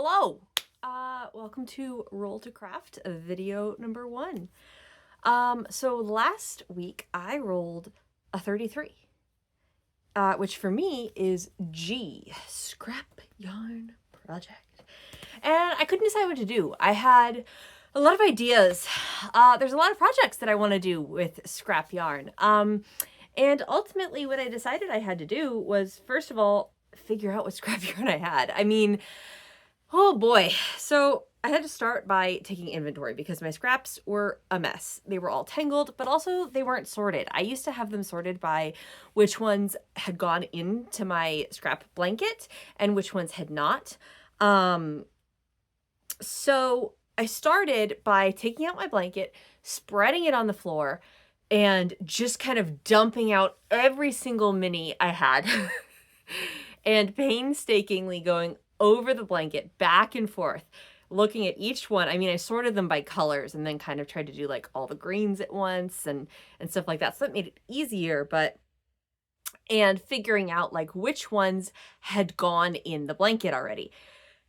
Hello! Welcome to Roll to Craft, video number 1. So last week I rolled a 33, which for me is G, Scrap Yarn Project. And I couldn't decide what to do. I had a lot of ideas. There's a lot of projects that I want to do with scrap yarn. And ultimately what I decided I had to do was, first of all, figure out what scrap yarn I had. I mean, oh boy. So I had to start by taking inventory because my scraps were a mess. They were all tangled, but also they weren't sorted. I used to have them sorted by which ones had gone into my scrap blanket and which ones had not. So I started by taking out my blanket, spreading it on the floor, and just kind of dumping out every single mini I had and painstakingly going over the blanket, back and forth, looking at each one. I mean, I sorted them by colors and then kind of tried to do like all the greens at once and stuff like that. So that made it easier, and figuring out like which ones had gone in the blanket already.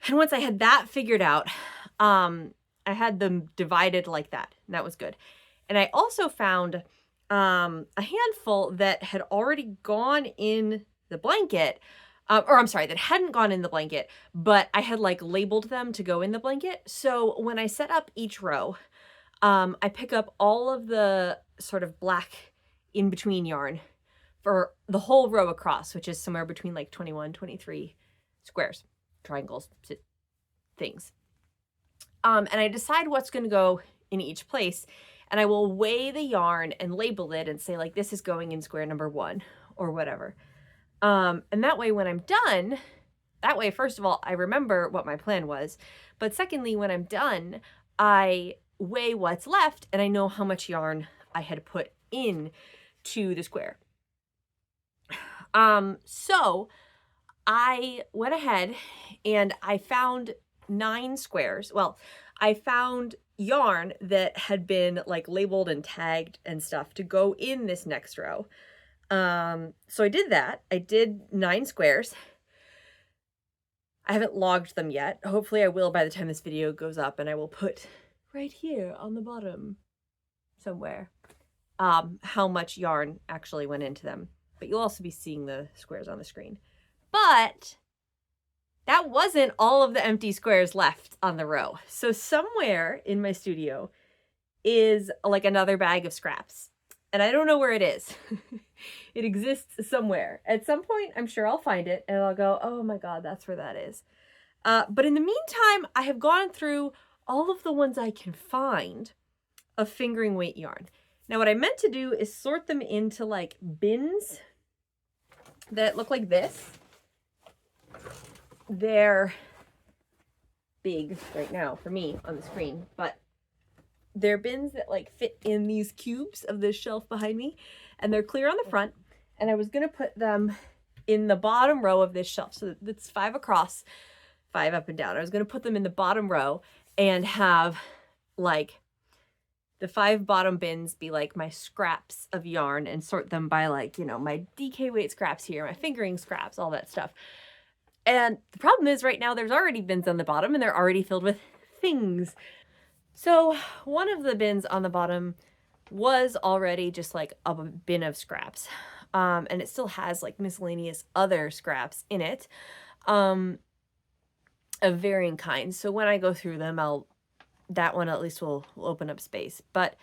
And once I had that figured out, I had them divided like that, and that was good. And I also found a handful that had already gone in the blanket, that hadn't gone in the blanket, but I had like labeled them to go in the blanket. So when I set up each row, I pick up all of the sort of black in between yarn for the whole row across, which is somewhere between like 21, 23 squares, triangles, things. And I decide what's going to go in each place, and I will weigh the yarn and label it and say like, this is going in square number 1 or whatever. And that way when I'm done, first of all, I remember what my plan was, but secondly, when I'm done, I weigh what's left and I know how much yarn I had put in to the square. So I went ahead and I found 9 squares. Well, I found yarn that had been like labeled and tagged and stuff to go in this next row. So I did that. I did 9 squares. I haven't logged them yet. Hopefully I will by the time this video goes up, and I will put right here on the bottom somewhere, how much yarn actually went into them. But you'll also be seeing the squares on the screen. But that wasn't all of the empty squares left on the row. So somewhere in my studio is like another bag of scraps, and I don't know where it is. It exists somewhere. At some point, I'm sure I'll find it and I'll go, oh my God, that's where that is. But in the meantime, I have gone through all of the ones I can find of fingering weight yarn. Now, what I meant to do is sort them into like bins that look like this. They're big right now for me on the screen, but they're bins that like fit in these cubes of this shelf behind me, and they're clear on the front. And I was going to put them in the bottom row of this shelf. So that's 5 across, 5 up and down. I was going to put them in the bottom row and have like the 5 bottom bins be like my scraps of yarn, and sort them by like, you know, my DK weight scraps here, my fingering scraps, all that stuff. And the problem is right now there's already bins on the bottom and they're already filled with things. So one of the bins on the bottom was already just like a bin of scraps. And it still has like miscellaneous other scraps in it, of varying kinds. So when I go through them, that one at least will open up space. But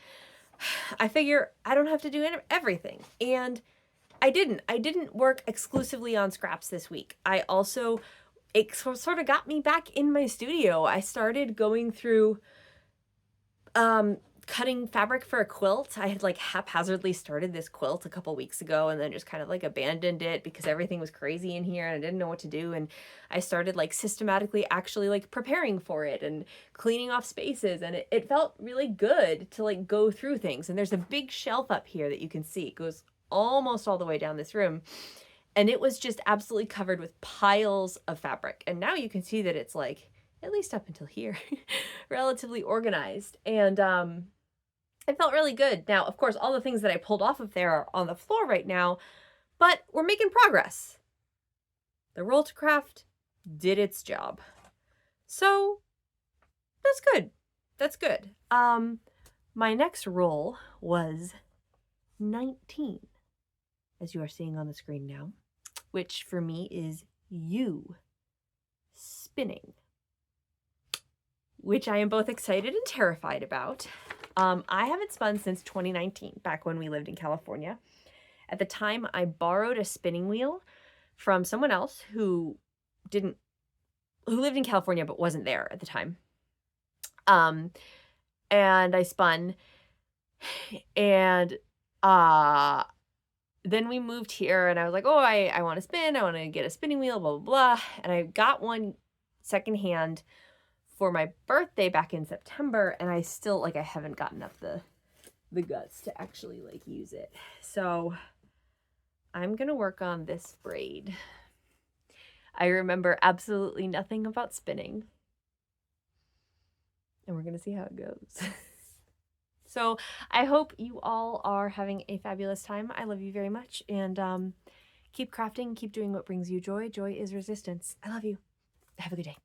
I figure I don't have to do everything. And I didn't work exclusively on scraps this week. It sort of got me back in my studio. I started going through cutting fabric for a quilt. I had like haphazardly started this quilt a couple weeks ago and then just kind of like abandoned it because everything was crazy in here and I didn't know what to do. And I started like systematically actually like preparing for it and cleaning off spaces, and it felt really good to like go through things. And there's a big shelf up here that you can see. It goes almost all the way down this room, and it was just absolutely covered with piles of fabric. And now you can see that it's like, at least up until here, relatively organized. And it felt really good. Now, of course, all the things that I pulled off of there are on the floor right now, but we're making progress. The Roll to Craft did its job. So that's good. That's good. My next roll was 19, as you are seeing on the screen now, which for me is you spinning, which I am both excited and terrified about. I haven't spun since 2019, back when we lived in California. At the time, I borrowed a spinning wheel from someone else who lived in California but wasn't there at the time. And I spun, and then we moved here, and I was like, oh, I want to spin. I want to get a spinning wheel, blah, blah, blah. And I got one secondhand for my birthday back in September, and I still, like, I haven't gotten up the guts to actually, like, use it. So I'm going to work on this braid. I remember absolutely nothing about spinning. And we're going to see how it goes. So I hope you all are having a fabulous time. I love you very much. And keep crafting, keep doing what brings you joy. Joy is resistance. I love you. Have a good day.